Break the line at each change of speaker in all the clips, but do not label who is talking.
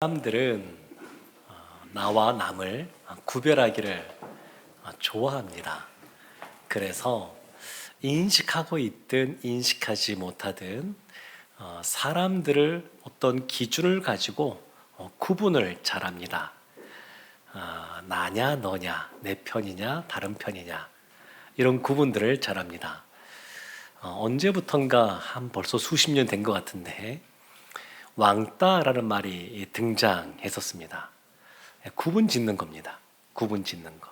사람들은 나와 남을 구별하기를 좋아합니다. 그래서 인식하고 있든 인식하지 못하든 사람들을 어떤 기준을 가지고 구분을 잘합니다. 나냐 너냐, 내 편이냐 다른 편이냐, 이런 구분들을 잘합니다. 언제부턴가 한 벌써 수십 년 된 것 같은데 왕따라는 말이 등장했었습니다. 구분 짓는 겁니다. 구분 짓는 거.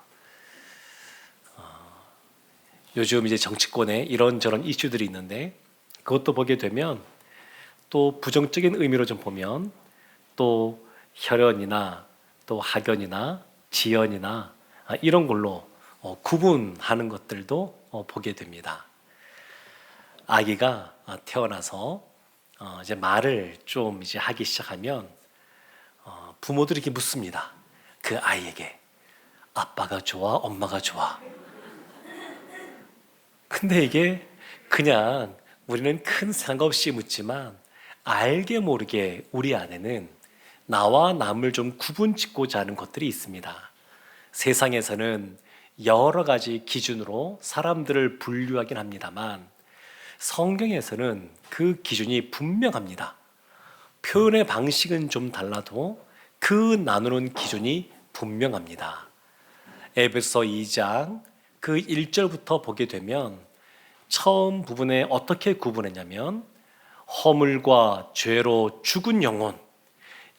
요즘 이제 정치권에 이런저런 이슈들이 있는데 그것도 보게 되면 또 부정적인 의미로 좀 보면 또 혈연이나 또 학연이나 지연이나 이런 걸로 구분하는 것들도 보게 됩니다. 아기가 태어나서 이제 말을 좀 이제 하기 시작하면 부모들이 이렇게 묻습니다. 그 아이에게 아빠가 좋아, 엄마가 좋아. 근데 이게 그냥 우리는 큰 생각 없이 묻지만 알게 모르게 우리 안에는 나와 남을 좀 구분짓고자 하는 것들이 있습니다. 세상에서는 여러 가지 기준으로 사람들을 분류하긴 합니다만 성경에서는 그 기준이 분명합니다. 표현의 방식은 좀 달라도 그 나누는 기준이 분명합니다. 에베소 2장 그 1절부터 보게 되면 처음 부분에 어떻게 구분했냐면 허물과 죄로 죽은 영혼,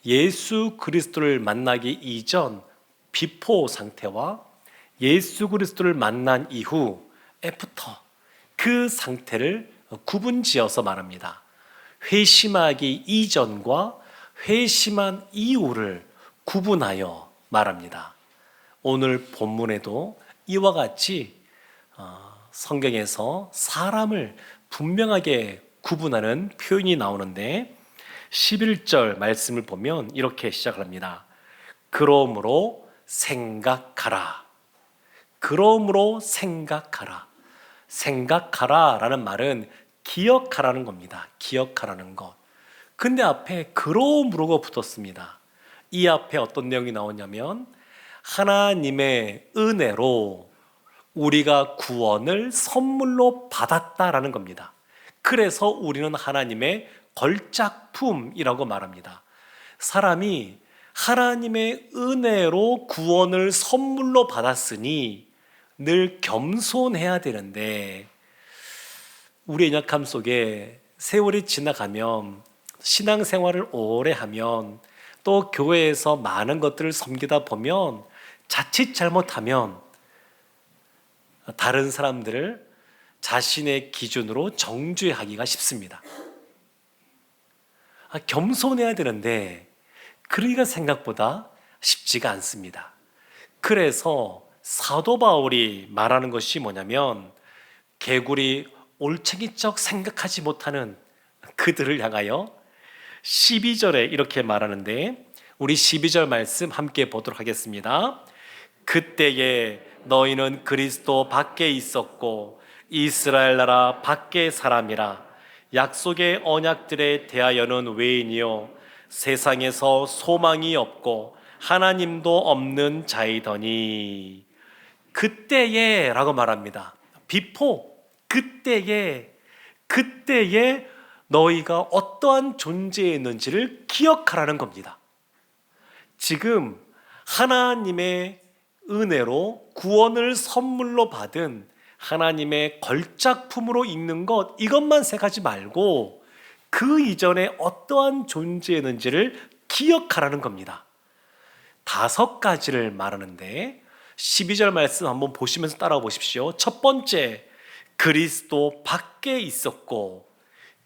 예수 그리스도를 만나기 이전 비포 상태와 예수 그리스도를 만난 이후 애프터, 그 상태를 구분지어서 말합니다. 회심하기 이전과 회심한 이후를 구분하여 말합니다. 오늘 본문에도 이와 같이 성경에서 사람을 분명하게 구분하는 표현이 나오는데 11절 말씀을 보면 이렇게 시작을 합니다. 그러므로 생각하라. 그러므로 생각하라. 생각하라 라는 말은 기억하라는 겁니다. 기억하라는 것. 근데 앞에 그러므로가 붙었습니다. 이 앞에 어떤 내용이 나오냐면 하나님의 은혜로 우리가 구원을 선물로 받았다라는 겁니다. 그래서 우리는 하나님의 걸작품이라고 말합니다. 사람이 하나님의 은혜로 구원을 선물로 받았으니 늘 겸손해야 되는데 우리의 연약함 속에 세월이 지나가면 신앙생활을 오래 하면 또 교회에서 많은 것들을 섬기다 보면 자칫 잘못하면 다른 사람들을 자신의 기준으로 정죄하기가 쉽습니다. 겸손해야 되는데 그러기가 생각보다 쉽지가 않습니다. 그래서 사도 바울이 말하는 것이 뭐냐면 개구리 올챙이적 생각하지 못하는 그들을 향하여 12절에 이렇게 말하는데 우리 12절 말씀 함께 보도록 하겠습니다. 그때에 너희는 그리스도 밖에 있었고 이스라엘 나라 밖의 사람이라 약속의 언약들에 대하여는 외인이요 세상에서 소망이 없고 하나님도 없는 자이더니 그때에 라고 말합니다. 비포, 그때에 너희가 어떠한 존재였는지를 기억하라는 겁니다. 지금 하나님의 은혜로 구원을 선물로 받은 하나님의 걸작품으로 있는 것, 이것만 생각하지 말고 그 이전에 어떠한 존재였는지를 기억하라는 겁니다. 5가지를 말하는데 12절 말씀 한번 보시면서 따라와 보십시오. 첫 번째, 그리스도 밖에 있었고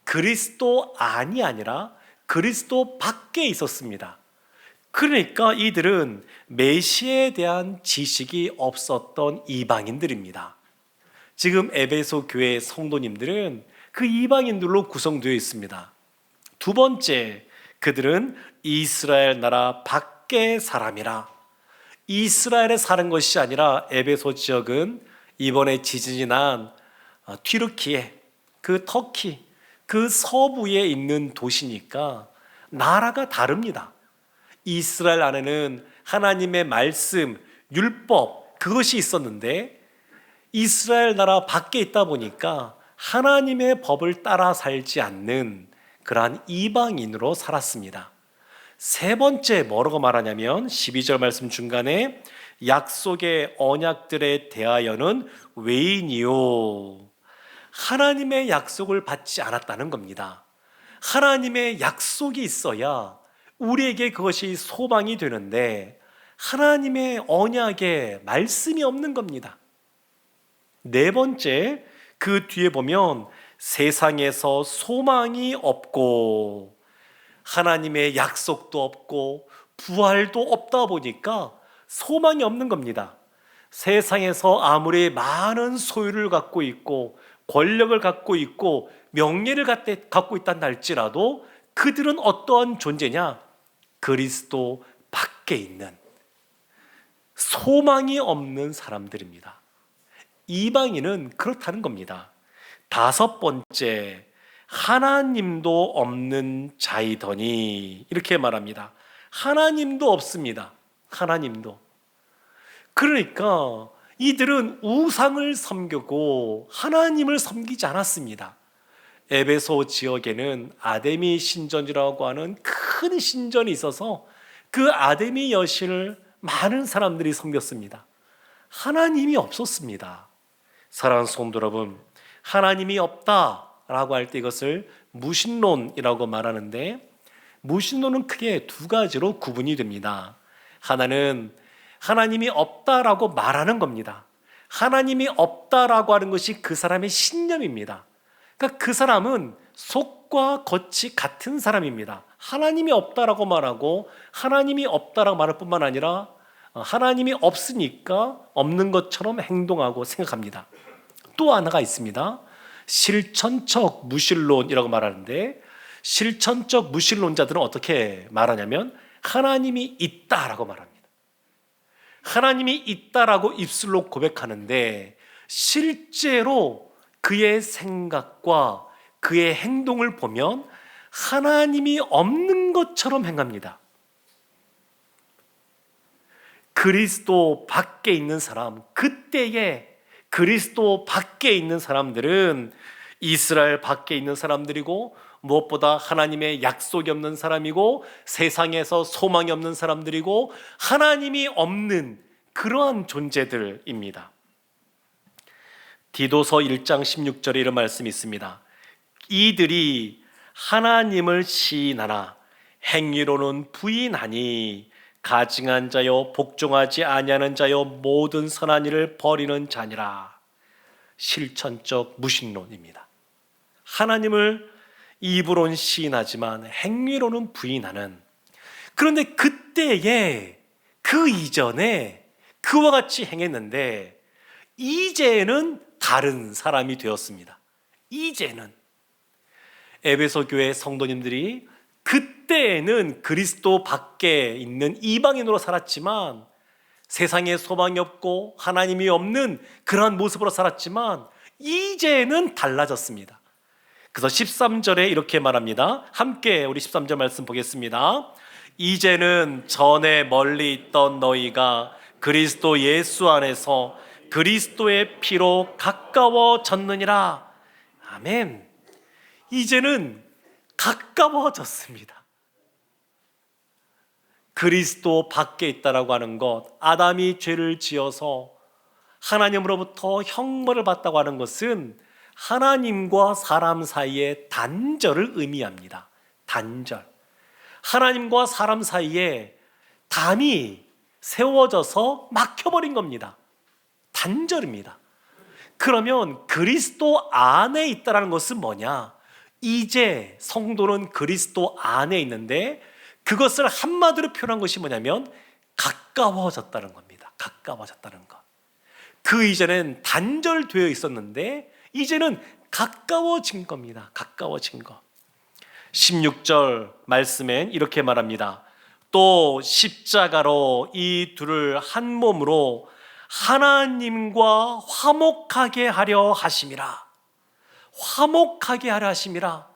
그리스도 안이 아니라 그리스도 밖에 있었습니다. 그러니까 이들은 메시아에 대한 지식이 없었던 이방인들입니다. 지금 에베소 교회 성도님들은 그 이방인들로 구성되어 있습니다. 두 번째, 그들은 이스라엘 나라 밖의 사람이라. 이스라엘에 사는 것이 아니라 에베소 지역은 이번에 지진이 난 튀르키예, 그 터키, 그 서부에 있는 도시니까 나라가 다릅니다. 이스라엘 안에는 하나님의 말씀, 율법, 그것이 있었는데 이스라엘 나라 밖에 있다 보니까 하나님의 법을 따라 살지 않는 그러한 이방인으로 살았습니다. 세 번째 뭐라고 말하냐면 12절 말씀 중간에 약속의 언약들에 대하여는 외인이요, 하나님의 약속을 받지 않았다는 겁니다. 하나님의 약속이 있어야 우리에게 그것이 소망이 되는데 하나님의 언약에 말씀이 없는 겁니다. 네 번째, 그 뒤에 보면 세상에서 소망이 없고 하나님의 약속도 없고 부활도 없다 보니까 소망이 없는 겁니다. 세상에서 아무리 많은 소유를 갖고 있고 권력을 갖고 있고 명예를 갖고 있다는 할지라도 그들은 어떠한 존재냐? 그리스도 밖에 있는 소망이 없는 사람들입니다. 이방인은 그렇다는 겁니다. 다섯 번째, 하나님도 없는 자이더니, 이렇게 말합니다. 하나님도 없습니다. 하나님도. 그러니까 이들은 우상을 섬기고 하나님을 섬기지 않았습니다. 에베소 지역에는 아데미 신전이라고 하는 큰 신전이 있어서 그 아데미 여신을 많은 사람들이 섬겼습니다. 하나님이 없었습니다. 사랑하는 성도 여러분, 하나님이 없다라고 할 때 이것을 무신론이라고 말하는데, 무신론은 크게 두 가지로 구분이 됩니다. 하나는 하나님이 없다라고 말하는 겁니다. 하나님이 없다라고 하는 것이 그 사람의 신념입니다. 그러니까 그 사람은 속과 겉이 같은 사람입니다. 하나님이 없다라고 말하고 하나님이 없다라고 말할 뿐만 아니라 하나님이 없으니까 없는 것처럼 행동하고 생각합니다. 또 하나가 있습니다. 실천적 무신론이라고 말하는데, 실천적 무신론자들은 어떻게 말하냐면 하나님이 있다라고 말합니다. 하나님이 있다라고 입술로 고백하는데 실제로 그의 생각과 그의 행동을 보면 하나님이 없는 것처럼 행합니다. 그리스도 밖에 있는 사람, 그때에 그리스도 밖에 있는 사람들은 이스라엘 밖에 있는 사람들이고 무엇보다 하나님의 약속이 없는 사람이고 세상에서 소망이 없는 사람들이고 하나님이 없는 그러한 존재들입니다. 디도서 1장 16절에 이런 말씀이 있습니다. 이들이 하나님을 시인하나 행위로는 부인하니 가증한 자요 복종하지 아니하는 자요 모든 선한 일을 버리는 자니라. 실천적 무신론입니다. 하나님을 입으로는 시인하지만 행위로는 부인하는. 그런데 그때에 그 이전에 그와 같이 행했는데 이제는 다른 사람이 되었습니다. 이제는 에베소 교회 성도님들이 그때에는 그리스도 밖에 있는 이방인으로 살았지만 세상에 소망이 없고 하나님이 없는 그러한 모습으로 살았지만 이제는 달라졌습니다. 그래서 13절에 이렇게 말합니다. 함께 우리 13절 말씀 보겠습니다. 이제는 전에 멀리 있던 너희가 그리스도 예수 안에서 그리스도의 피로 가까워졌느니라. 아멘. 이제는 가까워졌습니다. 그리스도 밖에 있다라고 하는 것, 아담이 죄를 지어서 하나님으로부터 형벌을 받다고 하는 것은 하나님과 사람 사이의 단절을 의미합니다. 단절. 하나님과 사람 사이에 담이 세워져서 막혀버린 겁니다. 단절입니다. 그러면 그리스도 안에 있다는 것은 뭐냐? 이제 성도는 그리스도 안에 있는데 그것을 한마디로 표현한 것이 뭐냐면 가까워졌다는 겁니다. 가까워졌다는 것. 그 이전엔 단절되어 있었는데 이제는 가까워진 겁니다. 가까워진 것. 16절 말씀엔 이렇게 말합니다. 또 십자가로 이 둘을 한 몸으로 하나님과 화목하게 하려 하심이라. 화목하게 하려 하심이라.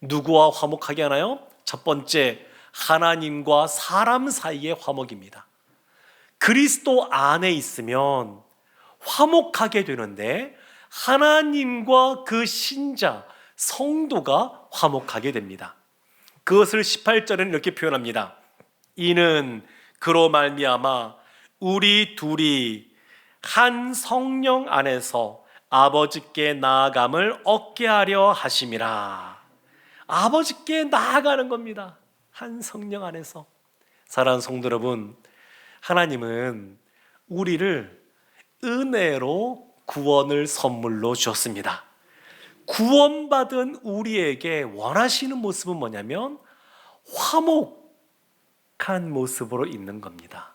누구와 화목하게 하나요? 첫 번째, 하나님과 사람 사이의 화목입니다. 그리스도 안에 있으면 화목하게 되는데 하나님과 그 신자, 성도가 화목하게 됩니다. 그것을 18절에는 이렇게 표현합니다. 이는 그로 말미암아 우리 둘이 한 성령 안에서 아버지께 나아감을 얻게 하려 하심이라. 아버지께 나아가는 겁니다. 한 성령 안에서. 사랑하는 성도 여러분, 하나님은 우리를 은혜로 구원을 선물로 주었습니다. 구원받은 우리에게 원하시는 모습은 뭐냐면 화목한 모습으로 있는 겁니다.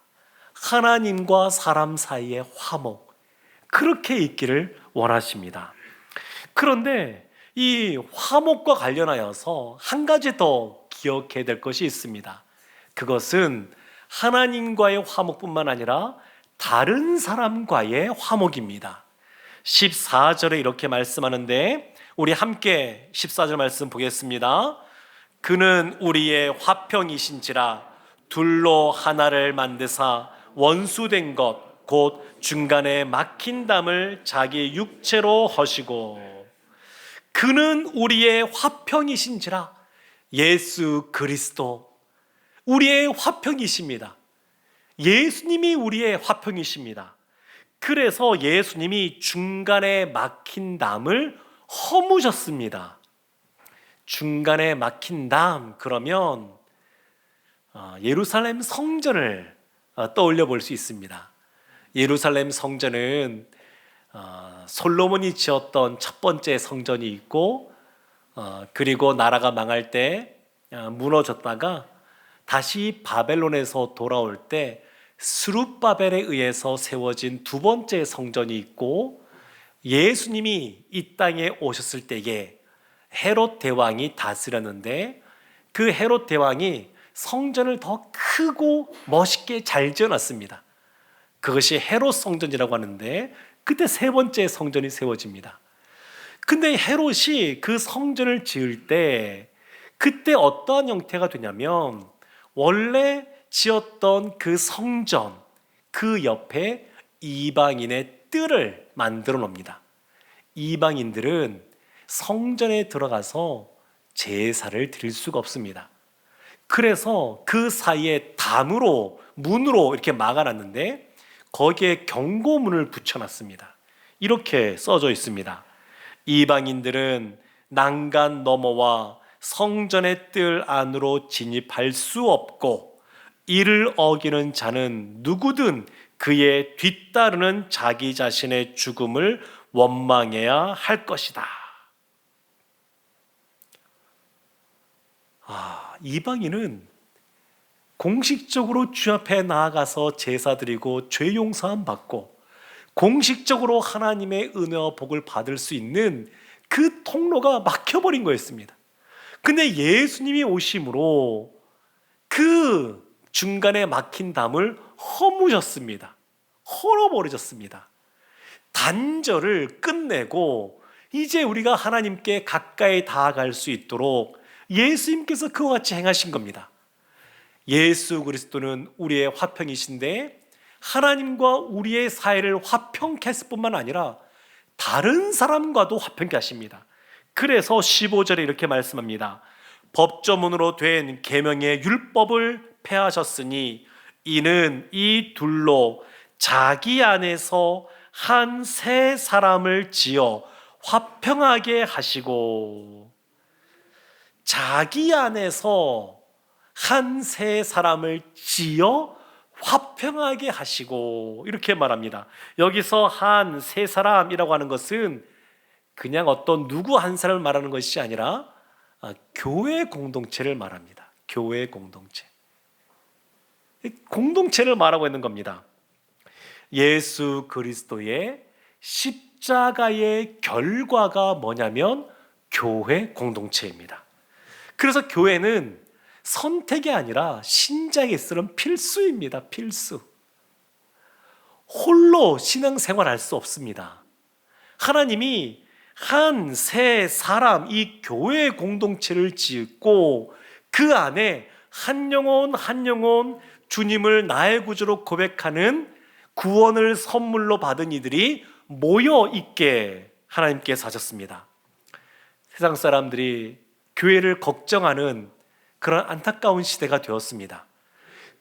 하나님과 사람 사이의 화목, 그렇게 있기를 원하십니다. 그런데 이 화목과 관련하여서 한 가지 더 기억해야 될 것이 있습니다. 그것은 하나님과의 화목뿐만 아니라 다른 사람과의 화목입니다. 14절에 이렇게 말씀하는데 우리 함께 14절 말씀 보겠습니다. 그는 우리의 화평이신지라 둘로 하나를 만드사 원수된 것 곧 중간에 막힌 담을 자기 육체로 허시고. 그는 우리의 화평이신지라. 예수 그리스도 우리의 화평이십니다. 예수님이 우리의 화평이십니다. 그래서 예수님이 중간에 막힌 담을 허무셨습니다. 중간에 막힌 담, 그러면 예루살렘 성전을 떠올려 볼 수 있습니다. 예루살렘 성전은 솔로몬이 지었던 첫 번째 성전이 있고, 그리고 나라가 망할 때 무너졌다가 다시 바벨론에서 돌아올 때 스룹바벨에 의해서 세워진 두 번째 성전이 있고, 예수님이 이 땅에 오셨을 때에 헤롯 대왕이 다스렸는데 그 헤롯 대왕이 성전을 더 크고 멋있게 잘 지어놨습니다. 그것이 헤롯 성전이라고 하는데 그때 세 번째 성전이 세워집니다. 근데 헤롯이 그 성전을 지을 때 그때 어떠한 형태가 되냐면 원래 지었던 그 성전 그 옆에 이방인의 뜰을 만들어 놓습니다. 이방인들은 성전에 들어가서 제사를 드릴 수가 없습니다. 그래서 그 사이에 담으로 문으로 이렇게 막아놨는데 거기에 경고문을 붙여놨습니다. 이렇게 써져 있습니다. 이방인들은 난간 너머와 성전의 뜰 안으로 진입할 수 없고 이를 어기는 자는 누구든 그의 뒤따르는 자기 자신의 죽음을 원망해야 할 것이다. 이방인은 공식적으로 주 앞에 나아가서 제사 드리고 죄 용서함 받고 공식적으로 하나님의 은혜와 복을 받을 수 있는 그 통로가 막혀버린 거였습니다. 근데 예수님이 오심으로 그 중간에 막힌 담을 허무셨습니다. 헐어버리셨습니다. 단절을 끝내고 이제 우리가 하나님께 가까이 다가갈 수 있도록 예수님께서 그와 같이 행하신 겁니다. 예수 그리스도는 우리의 화평이신데 하나님과 우리의 사이를 화평케 했을 뿐만 아니라 다른 사람과도 화평케 하십니다. 그래서 15절에 이렇게 말씀합니다. 법조문으로 된 계명의 율법을 폐하셨으니 이는 이 둘로 자기 안에서 한 새 사람을 지어 화평하게 하시고. 자기 안에서 한 새 사람을 지어 화평하게 하시고 이렇게 말합니다. 여기서 한 새 사람이라고 하는 것은 그냥 어떤 누구 한 사람을 말하는 것이 아니라 교회 공동체를 말합니다. 교회 공동체. 공동체를 말하고 있는 겁니다. 예수 그리스도의 십자가의 결과가 뭐냐면 교회 공동체입니다. 그래서 교회는 선택이 아니라 신자에게 쓰는 필수입니다. 필수. 홀로 신앙생활 할 수 없습니다. 하나님이 한 새 사람, 이 교회 공동체를 짓고 그 안에 한 영혼 한 영혼 주님을 나의 구주로 고백하는 구원을 선물로 받은 이들이 모여 있게 하나님께서 하셨습니다. 세상 사람들이 교회를 걱정하는 그런 안타까운 시대가 되었습니다.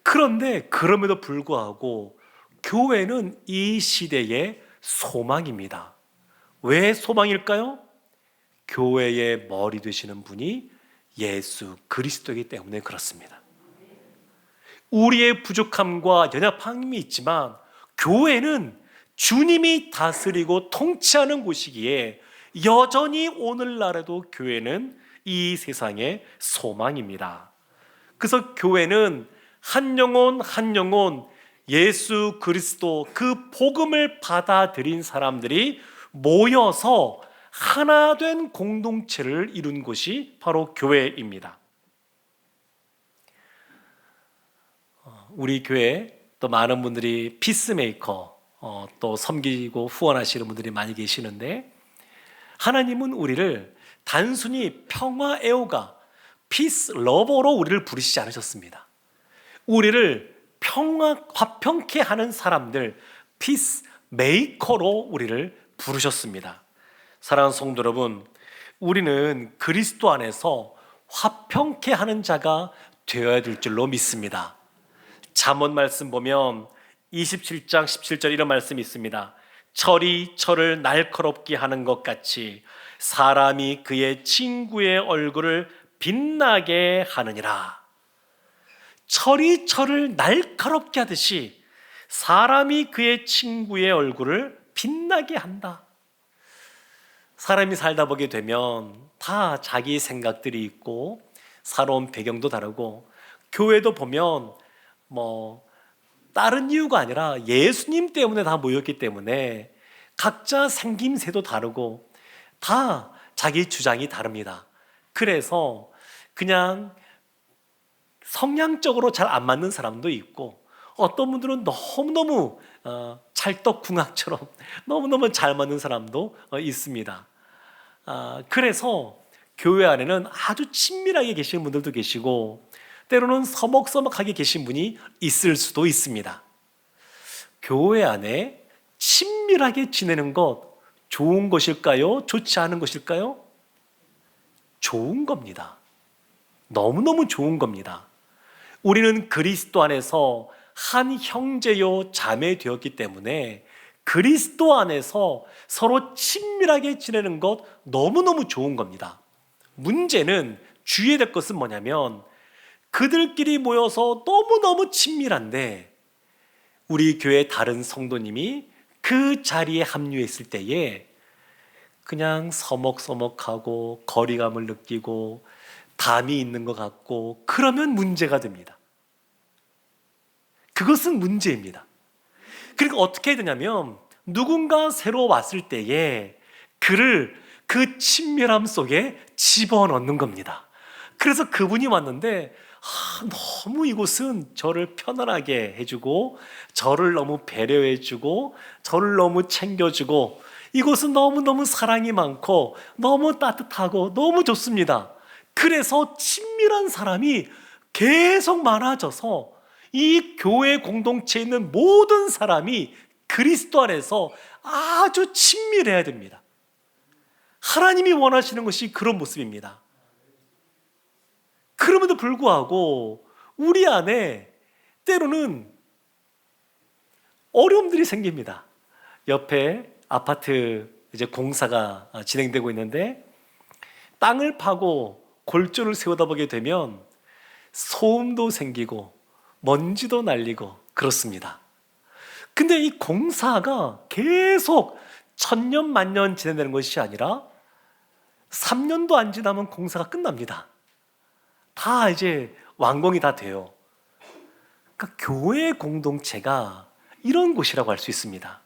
그런데 그럼에도 불구하고 교회는 이 시대의 소망입니다. 왜 소망일까요? 교회의 머리 되시는 분이 예수 그리스도이기 때문에 그렇습니다. 우리의 부족함과 연약함이 있지만 교회는 주님이 다스리고 통치하는 곳이기에 여전히 오늘날에도 교회는 이 세상의 소망입니다. 그래서 교회는 한 영혼 한 영혼 예수 그리스도 그 복음을 받아들인 사람들이 모여서 하나 된 공동체를 이룬 곳이 바로 교회입니다. 우리 교회 또 많은 분들이 피스메이커 또 섬기고 후원하시는 분들이 많이 계시는데, 하나님은 우리를 단순히 평화 애호가 피스 러버로 우리를 부르시지 않으셨습니다. 우리를 화평케 하는 사람들, 피스 메이커로 우리를 부르셨습니다. 사랑하는 성도 여러분, 우리는 그리스도 안에서 화평케 하는 자가 되어야 될 줄로 믿습니다. 잠언 말씀 보면 27장 17절 이런 말씀이 있습니다. 철이 철을 날카롭게 하는 것 같이 사람이 그의 친구의 얼굴을 빛나게 하느니라. 철이 철을 날카롭게 하듯이 사람이 그의 친구의 얼굴을 빛나게 한다. 사람이 살다 보게 되면 다 자기 생각들이 있고 살아온 배경도 다르고, 교회도 보면 다른 이유가 아니라 예수님 때문에 다 모였기 때문에 각자 생김새도 다르고 다 자기 주장이 다릅니다. 그래서 그냥 성향적으로 잘 안 맞는 사람도 있고, 어떤 분들은 너무너무 찰떡궁합처럼 너무너무 잘 맞는 사람도 있습니다. 그래서 교회 안에는 아주 친밀하게 계시는 분들도 계시고, 때로는 서먹서먹하게 계신 분이 있을 수도 있습니다. 교회 안에 친밀하게 지내는 것 좋은 것일까요? 좋지 않은 것일까요? 좋은 겁니다. 너무너무 좋은 겁니다. 우리는 그리스도 안에서 한 형제요 자매 되었기 때문에 그리스도 안에서 서로 친밀하게 지내는 것 너무너무 좋은 겁니다. 문제는 주의해야 될 것은 뭐냐면, 그들끼리 모여서 너무너무 친밀한데 우리 교회 다른 성도님이 그 자리에 합류했을 때에 그냥 서먹서먹하고 거리감을 느끼고 담이 있는 것 같고, 그러면 문제가 됩니다. 그것은 문제입니다. 그러니까 어떻게 해야 되냐면, 누군가 새로 왔을 때에 그를 그 친밀함 속에 집어넣는 겁니다. 그래서 그분이 왔는데 너무 이곳은 저를 편안하게 해주고, 저를 너무 배려해주고, 저를 너무 챙겨주고, 이곳은 너무너무 사랑이 많고 너무 따뜻하고 너무 좋습니다. 그래서 친밀한 사람이 계속 많아져서 이 교회 공동체에 있는 모든 사람이 그리스도 안에서 아주 친밀해야 됩니다. 하나님이 원하시는 것이 그런 모습입니다. 그럼에도 불구하고 우리 안에 때로는 어려움들이 생깁니다. 옆에 아파트 이제 공사가 진행되고 있는데, 땅을 파고 골조를 세우다 보게 되면 소음도 생기고 먼지도 날리고 그렇습니다. 근데 이 공사가 계속 천년 만년 진행되는 것이 아니라 3년도 안 지나면 공사가 끝납니다. 다 이제 완공이 다 돼요. 그러니까 교회 공동체가 이런 곳이라고 할 수 있습니다.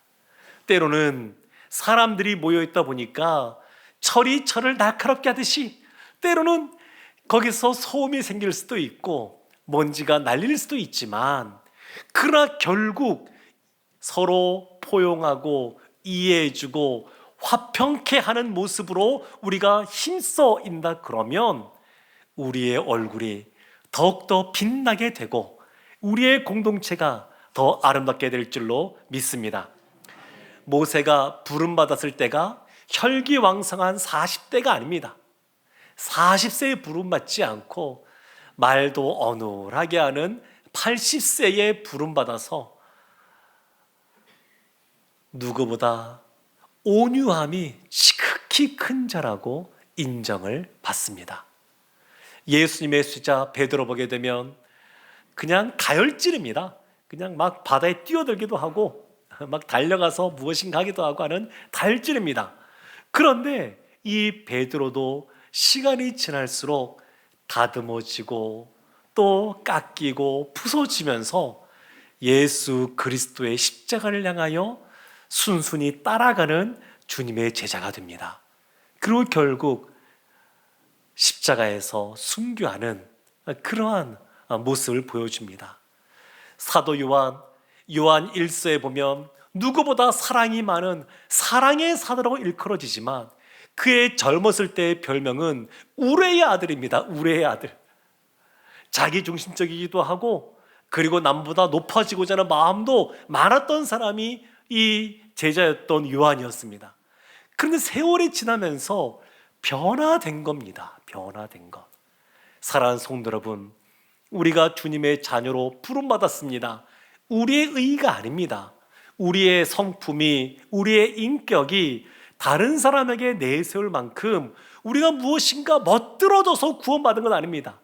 때로는 사람들이 모여있다 보니까 철이 철을 날카롭게 하듯이 때로는 거기서 소음이 생길 수도 있고 먼지가 날릴 수도 있지만, 그러나 결국 서로 포용하고 이해해주고 화평케 하는 모습으로 우리가 힘써 인다 그러면 우리의 얼굴이 더욱더 빛나게 되고 우리의 공동체가 더 아름답게 될 줄로 믿습니다. 모세가 부름받았을 때가 혈기왕성한 40대가 아닙니다. 40세에 부름받지 않고 말도 어눌하게 하는 80세에 부름받아서 누구보다 온유함이 지극히 큰 자라고 인정을 받습니다. 예수님의 수자 베드로 보게 되면 그냥 가열질입니다. 그냥 막 바다에 뛰어들기도 하고 막 달려가서 무엇인가 하기도 하고 하는 다혈질입니다. 그런데 이 베드로도 시간이 지날수록 다듬어지고 또 깎이고 부서지면서 예수 그리스도의 십자가를 향하여 순순히 따라가는 주님의 제자가 됩니다. 그리고 결국 십자가에서 순교하는 그러한 모습을 보여줍니다. 사도 요한 1서에 보면 누구보다 사랑이 많은 사랑의 사도라고 일컬어지지만 그의 젊었을 때의 별명은 우레의 아들입니다. 우레의 아들. 자기 중심적이기도 하고 그리고 남보다 높아지고자 하는 마음도 많았던 사람이 이 제자였던 요한이었습니다. 그런데 세월이 지나면서 변화된 겁니다. 변화된 것. 사랑하는 성도 여러분, 우리가 주님의 자녀로 부름받았습니다. 우리의 의의가 아닙니다. 우리의 성품이, 우리의 인격이 다른 사람에게 내세울 만큼 우리가 무엇인가 멋들어져서 구원받은 건 아닙니다.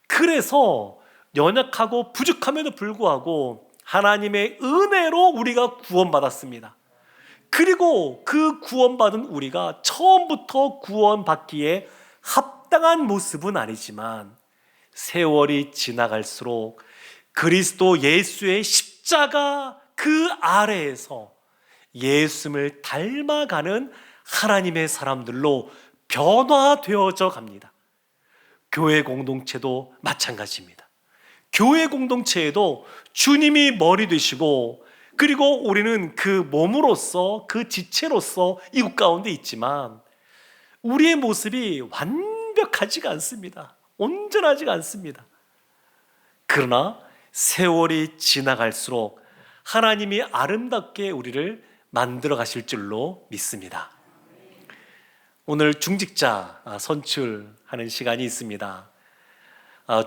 그래서 연약하고 부족함에도 불구하고 하나님의 은혜로 우리가 구원받았습니다. 그리고 그 구원받은 우리가 처음부터 구원받기에 합당한 모습은 아니지만 세월이 지나갈수록 그리스도 예수의 십자가 그 아래에서 예수님을 닮아가는 하나님의 사람들로 변화되어져 갑니다. 교회 공동체도 마찬가지입니다. 교회 공동체에도 주님이 머리 되시고 그리고 우리는 그 몸으로서 그 지체로서 이곳 가운데 있지만 우리의 모습이 완벽하지가 않습니다. 온전하지가 않습니다. 그러나 세월이 지나갈수록 하나님이 아름답게 우리를 만들어 가실 줄로 믿습니다. 오늘 중직자 선출하는 시간이 있습니다.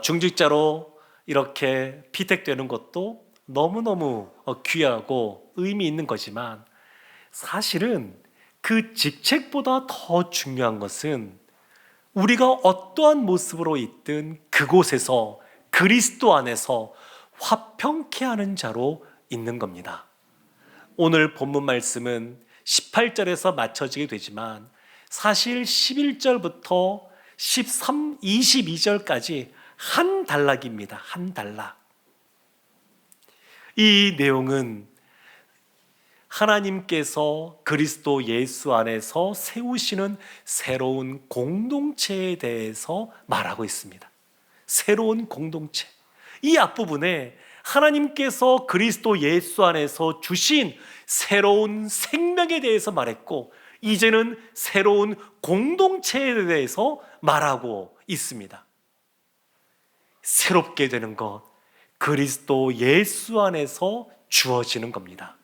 중직자로 이렇게 피택되는 것도 너무너무 귀하고 의미 있는 거지만 사실은 그 직책보다 더 중요한 것은 우리가 어떠한 모습으로 있든 그곳에서 그리스도 안에서 화평케 하는 자로 있는 겁니다. 오늘 본문 말씀은 18절에서 맞춰지게 되지만 사실 11절부터 22절까지 한 단락입니다. 한 단락. 이 내용은 하나님께서 그리스도 예수 안에서 세우시는 새로운 공동체에 대해서 말하고 있습니다. 새로운 공동체. 이 앞부분에 하나님께서 그리스도 예수 안에서 주신 새로운 생명에 대해서 말했고 이제는 새로운 공동체에 대해서 말하고 있습니다. 새롭게 되는 것, 그리스도 예수 안에서 주어지는 겁니다.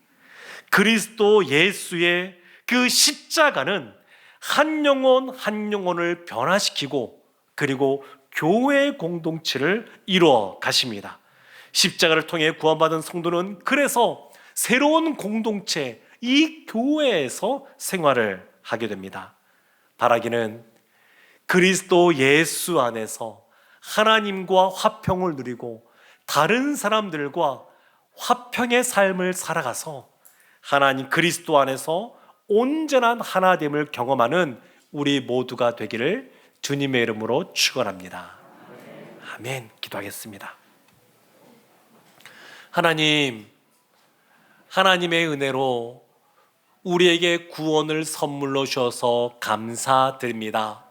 그리스도 예수의 그 십자가는 한 영혼 한 영혼을 변화시키고 그리고 교회 공동체를 이루어 가십니다. 십자가를 통해 구원받은 성도는 그래서 새로운 공동체, 이 교회에서 생활을 하게 됩니다. 바라기는 그리스도 예수 안에서 하나님과 화평을 누리고 다른 사람들과 화평의 삶을 살아가서 하나님 그리스도 안에서 온전한 하나됨을 경험하는 우리 모두가 되기를 주님의 이름으로 축원합니다. 아멘. 기도하겠습니다. 하나님, 하나님의 은혜로 우리에게 구원을 선물로 주셔서 감사드립니다.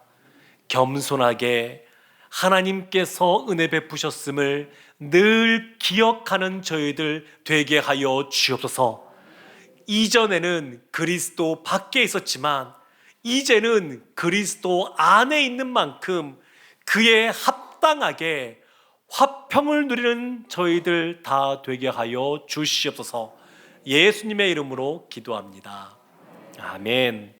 겸손하게 하나님께서 은혜 베푸셨음을 늘 기억하는 저희들 되게 하여 주옵소서. 이전에는 그리스도 밖에 있었지만 이제는 그리스도 안에 있는 만큼 그에 합당하게 화평을 누리는 저희들 다 되게 하여 주시옵소서. 예수님의 이름으로 기도합니다. 아멘.